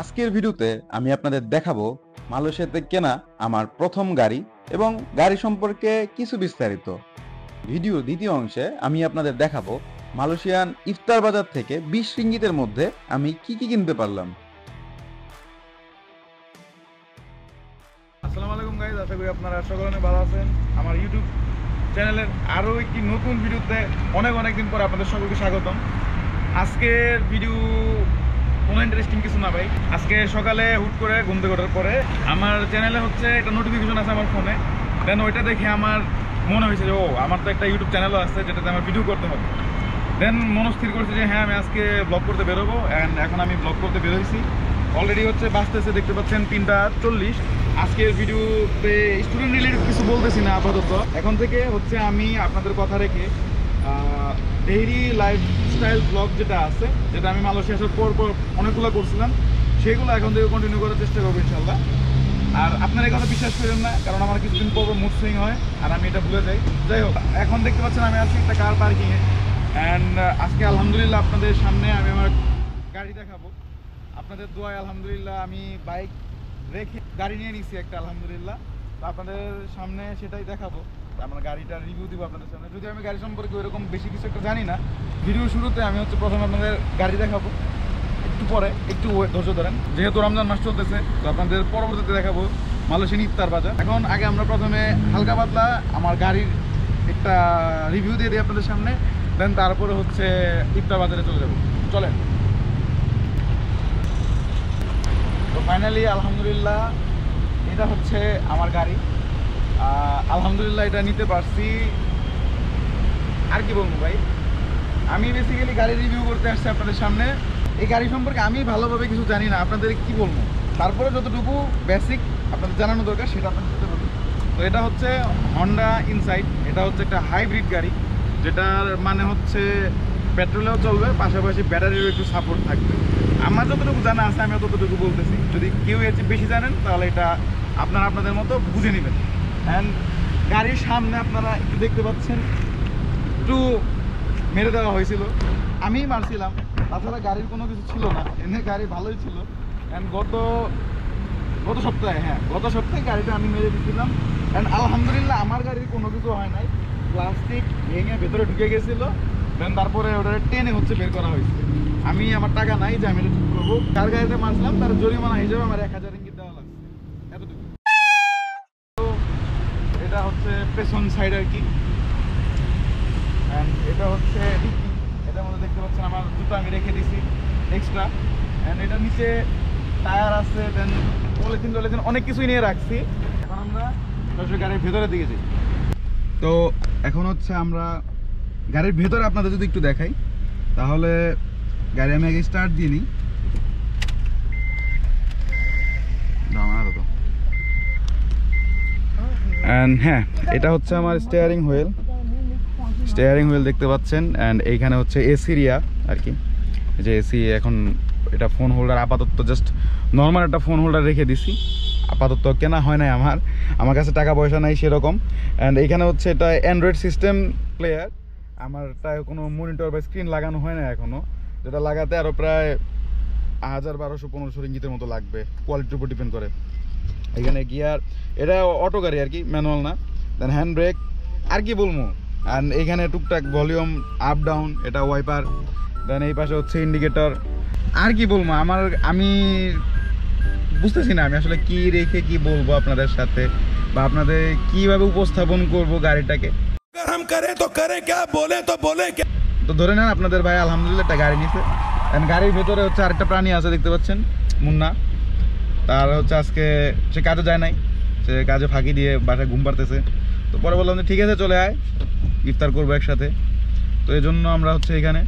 আজকের ভিডিওতে আমি আপনাদের দেখাবো মালয়েশিয়াতে কেনা আমার প্রথম গাড়ি এবং গাড়ি সম্পর্কে কিছু বিস্তারিত। ভিডিও দ্বিতীয় অংশে আমি আপনাদের দেখাবো মালয়েশিয়ান ইফতার বাজার থেকে 20 রিঙ্গিতের মধ্যে আমি কি কি কিনতে পারলাম। আসসালামু আলাইকুম গাইস, আশা করি আপনারা সকলে ভালো আছেন। আমার ইউটিউব চ্যানেলের আরও একটি নতুন ভিডিওতে অনেক দিন পরে আপনাদের সকলকে স্বাগতম। আজকের ভিডিও কোনো ইন্টারেস্টিং কিছু না ভাই। আজকে সকালে হুট করে ঘুম থেকে ওঠার পরে আমার চ্যানেলে হচ্ছে একটা নোটিফিকেশন আছে আমার ফোনে। দেন ওইটা দেখে আমার মনে হয়েছে যে আমার তো একটা ইউটিউব চ্যানেলও আছে যেটাতে আমার ভিডিও করতে হবে। দেন মনস্থির করছি যে হ্যাঁ আমি আজকে ব্লগ করতে বেরোবো। অ্যান্ড এখন আমি ব্লগ করতে বেরোইছি। অলরেডি হচ্ছে বাসতেছে, দেখতে পাচ্ছেন 3:40। আজকের ভিডিওতে স্টুডেন্ট রিলেটেড কিছু বলতেছি না আপাতত। এখন থেকে হচ্ছে আমি আপনাদের কথা রেখে ডেইলি লাইফস্টাইল ব্লগ যেটা আছে, যেটা আমি মালয়েশিয়া আসার পর অনেকগুলো করছিলাম, সেগুলো এখন থেকে কন্টিনিউ করার চেষ্টা করবো ইনশাল্লাহ। আর আপনারা এই কথা বিশ্বাস করেন না, কারণ আমার কিছুদিন পর মুড সুইং হয় আর আমি এটা ভুলে যাই। যাই হোক, এখন দেখতে পাচ্ছেন আমি আছি একটা কার পার্কিংয়ে। অ্যান্ড আজকে আলহামদুলিল্লাহ আপনাদের সামনে আমি আমার গাড়ি দেখাবো। আপনাদের দোয়ায় আলহামদুলিল্লাহ আমি বাইক রেখে গাড়ি নিয়ে নিচ্ছি একটা, আলহামদুলিল্লাহ। তো আপনাদের সামনে সেটাই দেখাবো, আমার গাড়িটার রিভিউ দিব আপনাদের সামনে। যদি আমি গাড়ি সম্পর্কে ওইরকম বেশি কিছু একটা জানি না, ভিডিও শুরুতে আমি হচ্ছে প্রথমে আপনাদের গাড়ি দেখাবো, একটু পরে একটু ধৈর্য ধরেন, যেহেতু রমজান মাস চলতেছে। তো আপনাদের পরবর্তীতে দেখাবো মালয়েশিয়ান ইফতার বাজার। এখন আগে আমরা প্রথমে হালকা পাতলা আমার গাড়ির একটা রিভিউ দিয়ে দিই আপনাদের সামনে, দেন তারপরে হচ্ছে ইফতার বাজারে চলে যাবো। চলেন। তো ফাইনালি আলহামদুলিল্লাহ এটা হচ্ছে আমার গাড়ি। আলহামদুলিল্লাহ এটা নিতে পারছি। আর কি বলবো ভাই, আমি বেসিক্যালি গাড়ি রিভিউ করতে আসছি আপনাদের সামনে। এই গাড়ি সম্পর্কে আমি ভালোভাবে কিছু জানি না, আপনাদের কি বলবো। তারপরে যতটুকু বেসিক আপনাদের জানানো দরকার সেটা আপনাদের সাথে বলবো। তো এটা হচ্ছে হন্ডা ইনসাইট। এটা হচ্ছে একটা হাইব্রিড গাড়ি, যেটার মানে হচ্ছে পেট্রোলেও চলবে, পাশাপাশি ব্যাটারিরও একটু সাপোর্ট থাকবে। আমার যতটুকু জানা আছে আমি ততটুকু বলতেছি। যদি কেউ এর চেয়ে বেশি জানেন তাহলে এটা আপনারা আপনাদের মতো বুঝে নেবেন। অ্যান্ড গাড়ির সামনে আপনারা একটু দেখতে পাচ্ছেন একটু মেরে দেওয়া হয়েছিল, আমিই মারছিলাম। তাছাড়া গাড়ির কোনো কিছু ছিল না, এমনি গাড়ি ভালোই ছিল। অ্যান্ড গত সপ্তাহে গাড়িটা আমি মেরে দিয়েছিলাম। অ্যান্ড আলহামদুলিল্লাহ আমার গাড়ির কোনো কিছু হয় নাই। প্লাস্টিক ভেঙে ভেতরে ঢুকে গেছিলো, দেন তারপরে ওটা টেনে হচ্ছে বের করা হয়েছে। আমি আমার টাকা নাই যে আমি এটা ঠিক করবো। কার গাড়িতে মারছিলাম তার জরিমানা হিসেবে আমার 1000 রিঙ্গিত দেওয়া লাগছে, এতটুকু। তো এটা হচ্ছে পেছন সাইড আর কি। অ্যান্ড এটা হচ্ছে ডিক্কি। এটার মধ্যে দেখতে পাচ্ছেন আমার জুতো আমি রেখে দিছি এক্সট্রা। অ্যান্ড এটা নিচে টায়ার আছে, দেন পলিথিন অনেক কিছুই নিয়ে রাখছি। এখন আমরা সরাসরি গাড়ির ভেতরের দিকে যাই। তো এখন হচ্ছে আমরা গাড়ির ভেতরে আপনাদের যদি একটু দেখাই, তাহলে গাড়ি আমি আগে স্টার্ট দিয়ে নিই। অ্যান্ড হ্যাঁ, এটা হচ্ছে আমার স্টিয়ারিং হুইল দেখতে পাচ্ছেন। অ্যান্ড এইখানে হচ্ছে এসি রিয়া আর কি, যে এসি। এখন এটা ফোন হোল্ডার আপাতত জাস্ট নর্মাল একটা ফোন হোল্ডার রেখে দিছি, আপাতত কেনা হয় নাই আমার কাছে টাকা পয়সা নাই সেরকম। অ্যান্ড এইখানে হচ্ছে এটা অ্যান্ড্রয়েড সিস্টেম প্লেয়ার। আমারটায় কোনো মনিটর বা স্ক্রিন লাগানো হয় না এখনও, যেটা লাগাতে আরও প্রায় 1000-1200-1500 রিঙ্গিতের মতো লাগবে, কোয়ালিটির উপর ডিপেন্ড করে। এখানে গিয়ার, এটা অটো গাড়ি আর কি, ম্যানুয়াল না। দেন হ্যান্ড ব্রেক, আর কি বলবো। অ্যান্ড এইখানে টুকটাক ভলিউম আপ ডাউন, এটা ওয়াইপার। দেন এই পাশে হচ্ছে ইন্ডিকেটর। আর কি বলবো, আমি বুঝতেছি না আমি আসলে কি রেখে কি বলবো আপনাদের সাথে, বা আপনাদের কিভাবে উপস্থাপন করব গাড়িটাকে। তো ধরে নেন আপনাদের ভাই আলহামদুলিল্লাহ একটা গাড়ি নিছে। গাড়ির ভেতরে হচ্ছে আরেকটা প্রাণী আছে, দেখতে পাচ্ছেন, মুন্না। তার হচ্ছে আজকে সে কাজে যায় নাই, সে কাজে ফাঁকি দিয়ে বাসায় ঘুম পাড়তেছে। তো পরে বললাম যে ঠিক আছে চলে আয়, ইফতার করবো একসাথে। তো এই জন্য আমরা হচ্ছে এখানে।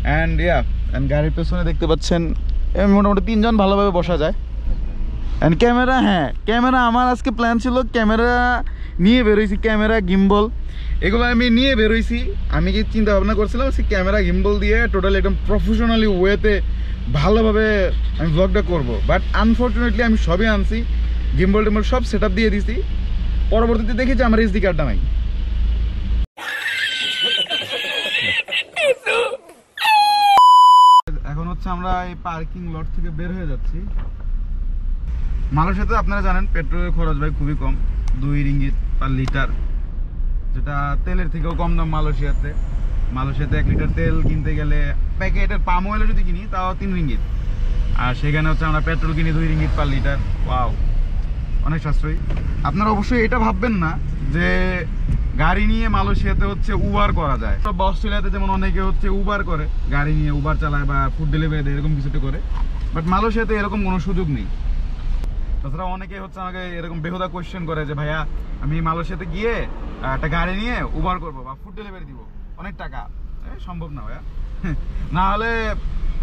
অ্যান্ড গাড়ির পেছনে দেখতে পাচ্ছেন মোটামুটি 3 জন ভালোভাবে বসা যায়। অ্যান্ড ক্যামেরা আমার আজকে প্ল্যান ছিল, ক্যামেরা নিয়ে বেরোইছি, ক্যামেরা গিম্বল এগুলো আমি নিয়ে বেরোইছি। আমি কি চিন্তা ভাবনা করছিলাম সে ক্যামেরা গিম্বল দিয়ে টোটালি একদম প্রফেশনালি ওয়েতে ভালোভাবে আমি ব্লগটা করব। বাট আনফর্চুনেটলি আমি সবই আনছি, গিম্বল টিম্বল সব সেট আপ দিয়ে দিছি। পরবর্তীতে দেখেছি আমার এসডি কার্ডটা নাই। এখন হচ্ছে আমরা এই পার্কিং লট থেকে বের হয়ে যাচ্ছি। মালয়েশিয়াতে আপনারা জানেন পেট্রোলের খরচ ভাই খুবই কম, 2 রিঙ্গিত পার লিটার, যেটা তেলের থেকেও কম দাম মালয়েশিয়াতে। 1 লিটার তেল কিনতে গেলে প্যাকেটের পাম অয়েলও যদি কিনি তাও 3 রিঙ্গিত, আর সেখানে হচ্ছে আমরা পেট্রোল কিনি 2 রিঙ্গিত পার লিটার। ওয়াও, অনেক সাশ্রয়ী। আপনারা অবশ্যই এটা ভাববেন না যে গাড়ি নিয়ে মালয়েশিয়াতে হচ্ছে উবার করা যায়। সব অস্ট্রেলিয়াতে যেমন অনেকে হচ্ছে উবার করে, গাড়ি নিয়ে উবার চালায় বা ফুড ডেলিভারি দেয়, এরকম কিছুটা করে, বাট মালয়েশিয়াতে এরকম কোনো সুযোগ নেই। তাছাড়া অনেকে হচ্ছে আমাকে এরকম বেহুদা কোয়েশ্চেন করে যে ভাইয়া আমি মালয়েশিয়াতে গিয়ে একটা গাড়ি নিয়ে উবার করবো বা ফুড ডেলিভারি দিব, অনেক টাকা, সম্ভব না ভাইয়া। না হলে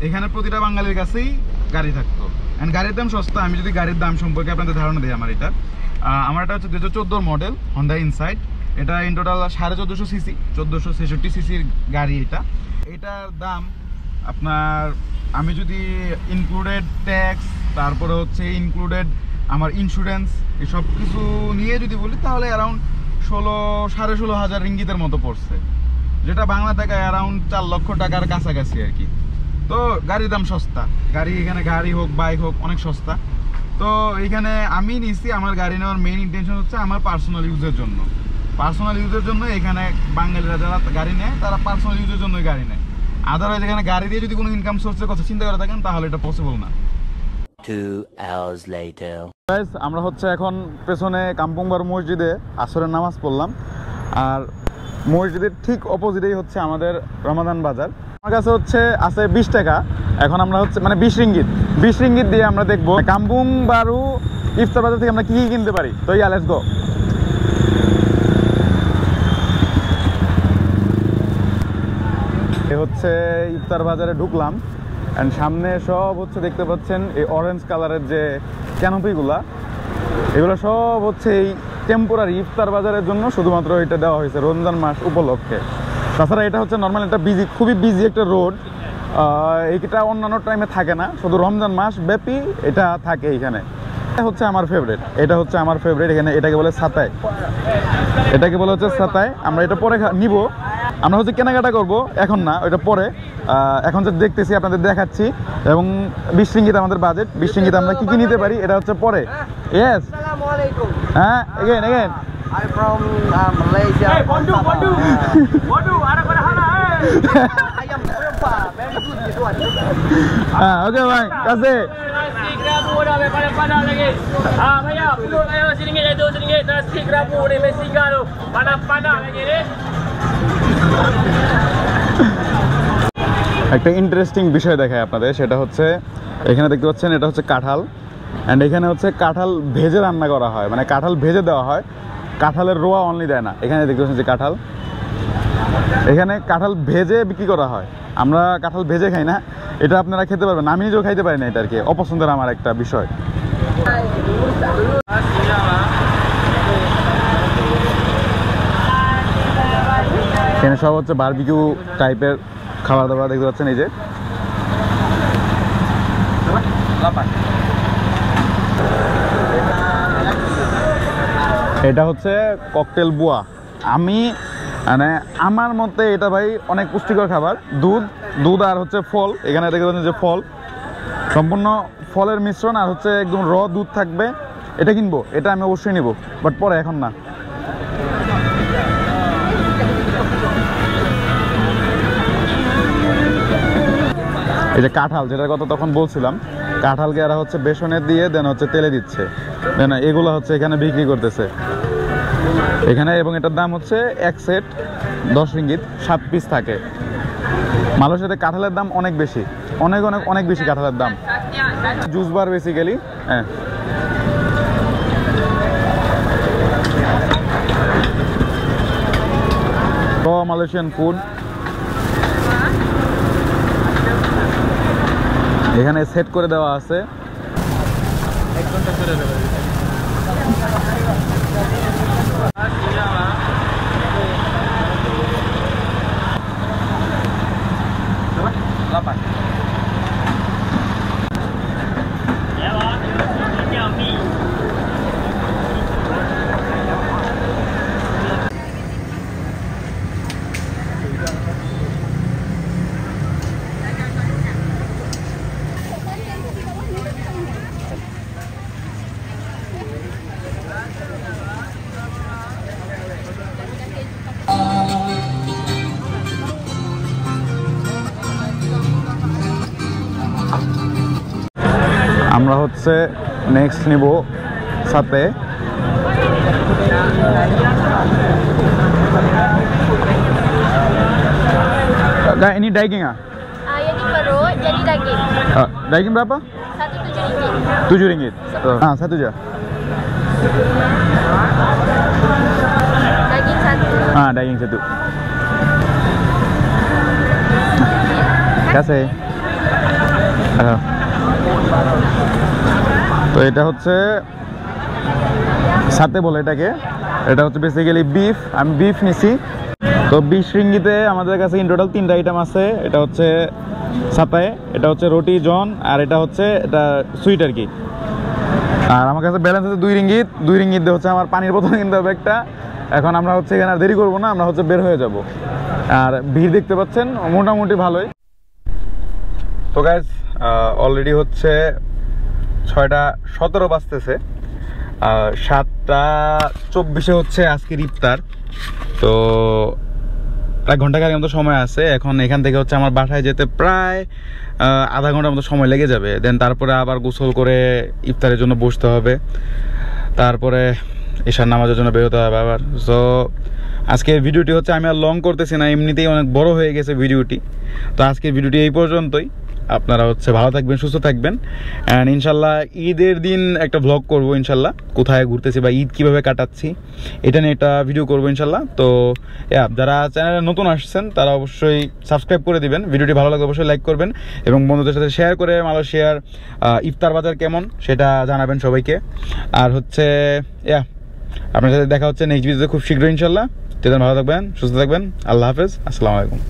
এখানে প্রতিটা বাঙালির কাছেই গাড়ি থাকতো, এন্ড গাড়ির দাম সস্তা। আমি যদি গাড়ির দাম সম্পর্কে আপনাদের ধারণা দিই, আমার এটা হচ্ছে 2014 মডেল হন্ডা ইনসাইট। এটা ইন টোটাল 1450 সিসি, 1466 সিসির গাড়ি। এটার দাম আপনার, আমি যদি ইনক্লুডেড ট্যাক্স, তারপরে হচ্ছে ইনক্লুডেড আমার ইন্স্যুরেন্স, এই সব কিছু নিয়ে যদি বলি তাহলে অ্যারাউন্ড 16,500 রিঙ্গিতের মতো পড়ছে, যেটা বাংলা টাকায় অ্যারাউন্ড 4 লক্ষ টাকার কাছাকাছি আর কি। তো গাড়ির দাম সস্তা, এখানে গাড়ি হোক বাইক হোক অনেক সস্তা। তো এইখানে আমি নিচ্ছি, আমার গাড়ি নেওয়ার মেইন ইন্টেনশন হচ্ছে আমার পার্সোনাল ইউজের জন্য। এখানে বাঙালিরা যারা গাড়ি নেয় তারা পার্সোনাল ইউজের জন্যই গাড়ি নেয়। আদারওয়াইজ এখানে গাড়ি দিয়ে যদি কোনো ইনকাম সোর্সের কথা চিন্তা করে থাকেন তাহলে এটা পসিবল না। 2 hours later. আমরা হচ্ছে এখন পেছনে কাম্পুংবার মসজিদে আসরের নামাজ পড়লাম, আর মসজিদের ঠিক অপোজিটেই হচ্ছে আমাদের রমাদান বাজার। আমার কাছে হচ্ছে আছে 20 টাকা, এখন আমরা হচ্ছে মানে 20 রিঙ্গিত দিয়ে আমরা দেখবো কাম্পুং বারু ইফতার বাজার থেকে আমরা কি কিনতে পারি। তো লেটস গো। হচ্ছে ইফতার বাজারে ঢুকলাম, অ্যান্ড সামনে সব হচ্ছে দেখতে পাচ্ছেন এই অরেঞ্জ কালারের যে ক্যানোপিগুলা, এগুলো সব হচ্ছে এই টেম্পোরারি ইফতার বাজারের জন্য শুধুমাত্র এটা দেওয়া হয়েছে রমজান মাস উপলক্ষে। তাছাড়া এটা হচ্ছে নর্মাল একটা খুবই বিজি একটা রোড, এইটা অন্যান্য টাইমে থাকে না, শুধু রমজান মাস ব্যাপী এটা থাকে এইখানে। এটা হচ্ছে আমার ফেভারিট, এখানে এটাকে বলে সাতাই, আমরা এটা পরে নিব। আমরা হচ্ছে কেনাকাটা করব, এখন না, ওইটা পরে। এখন যে দেখতেছি আপনাদের দেখাচ্ছি, এবং 20 রিঙ্গিত আমাদের বাজেট। 20 রিঙ্গিত আমরা কি নিতে পারি এটা হচ্ছে পরে। ইয়েস, হ্যাঁ, again I'm from Malaysia. Hey, Bondu. I am very good this one. Okay bang, kasih. Nasi kerabu dah panas lagi. Bhaiya, puluk ayo RM1 dan RM2. Nasi kerabu ni Mexica tu. Panas lagi ni. একটা interesting বিষয় দেখায় আপনাদের, সেটা হচ্ছে এখানে দেখতে পাচ্ছেন এটা হচ্ছে কাঁঠাল, অ্যান্ড এখানে হচ্ছে কাঁঠাল ভেজে রান্না করা হয়, মানে কাঁঠাল ভেজে দেওয়া হয়, কাঁঠালের রোয়া অনলি দেয় না। এখানে দেখতে পাচ্ছেন যে এখানে কাঁঠাল ভেজে বিক্রি করা হয়। আমরা কাঁঠাল ভেজে খাই না, এটা আপনারা খেতে পারবেন, আমি নিজেও খাইতে পারি না, এটা আর কি অপছন্দের আমার একটা বিষয়। এখানে সব হচ্ছে বারবিকিউ টাইপের খাবার দাবার দেখতে পাচ্ছেন, এই যে এটা হচ্ছে ককটেল বুয়া। মানে আমার মতে এটা ভাই অনেক পুষ্টিকর খাবার। দুধ আর হচ্ছে ফল, এখানে দেখতে পাচ্ছেন যে ফল, সম্পূর্ণ ফলের মিশ্রণ, আর হচ্ছে একদম দুধ থাকবে। এটা কিনবো, এটা আমি অবশ্যই নিব, বাট পরে, এখন না। এই যে কাঁঠাল, যেটার কথা তখন বলছিলাম, কাঁঠালকে এরা হচ্ছে বেসনে দিয়ে দেন হচ্ছে তেলে দিচ্ছে, দেন এগুলো হচ্ছে এখানে বিক্রি করতেছে এখানে, এবং এটার দাম হচ্ছে এক সেট 10 রিঙ্গিত, 7 পিস থাকে। মালয়েশিয়াতে কাঁঠালের দাম অনেক বেশি, অনেক বেশি কাঁঠালের দাম। জুস বার বেসিক্যালি, হ্যাঁ। মালয়েশিয়ান ফুড এখানে সেট করে দেওয়া আছে। 1 ঘন্টা করে দেওয়া আছে। আমরা হচ্ছে নেক্সট নিব সাথে ini daging ah? Yang ini perut, jadi daging. Daging berapa? Satu RM7. RM7. Satu aja. Daging satu. Daging satu. Kasih. তো এটা হচ্ছে সাথে বলে এটাকে, এটা হচ্ছে বেসিক্যালি বিফ। আমি বিফ নিছি। তো 20 রিঙ্গিতে আমাদের কাছে ইন টোটাল 3টা আইটেম আছে। এটা হচ্ছে সাতায়, এটা হচ্ছে রুটি জন, আর এটা হচ্ছে এটা সুইট আর কি। আর আমার কাছে ব্যালেন্স আছে 2 রিঙ্গিত। 2 রিঙ্গিত দিয়ে হচ্ছে আমার পানির বোতল কিনতে হবে একটা। এখন আমরা হচ্ছে এখানে আর দেরি করবো না, আমরা হচ্ছে বের হয়ে যাব। আর ভিড় দেখতে পাচ্ছেন মোটামুটি ভালোই। তো গাইজ অলরেডি হচ্ছে 6:17 বাজতেছে। 7:24 হচ্ছে আজকের ইফতার। তো প্রায় ঘন্টাখানেক মতো সময় আছে। এখন এখান থেকে হচ্ছে আমার বাসায় যেতে প্রায় আধা ঘন্টার মতো সময় লেগে যাবে। দেন তারপরে আবার গোসল করে ইফতারের জন্য বসতে হবে, তারপরে এশার নামাজের জন্য বেরোতে হবে আবার। সো আজকের ভিডিওটি হচ্ছে আমি আর লং করতেছি না, এমনিতেই অনেক বড় হয়ে গেছে ভিডিওটি। তো আজকের ভিডিওটি এই পর্যন্তই। আপনারা হচ্ছে ভালো থাকবেন, সুস্থ থাকবেন, অ্যান্ড ইনশাল্লাহ ঈদের দিন একটা ব্লগ করব ইনশাল্লাহ, কোথায় ঘুরতেছি বা ঈদ কীভাবে কাটাচ্ছি এটা নিয়ে একটা ভিডিও করবো ইনশাল্লাহ। তো যারা চ্যানেলে নতুন আসছেন তারা অবশ্যই সাবস্ক্রাইব করে দিবেন, ভিডিওটি ভালো লাগলে অবশ্যই লাইক করবেন এবং বন্ধুদের সাথে শেয়ার করে মালয়েশিয়ার ইফতার বাজার কেমন সেটা জানাবেন সবাইকে। আর হচ্ছে আপনার সাথে দেখা হচ্ছে নেক্সট ভিডিওতে খুব শীঘ্রই ইনশাল্লাহ। ভালো থাকবেন, সুস্থ থাকবেন, আল্লাহ হাফেজ, আসসালামু আলাইকুম।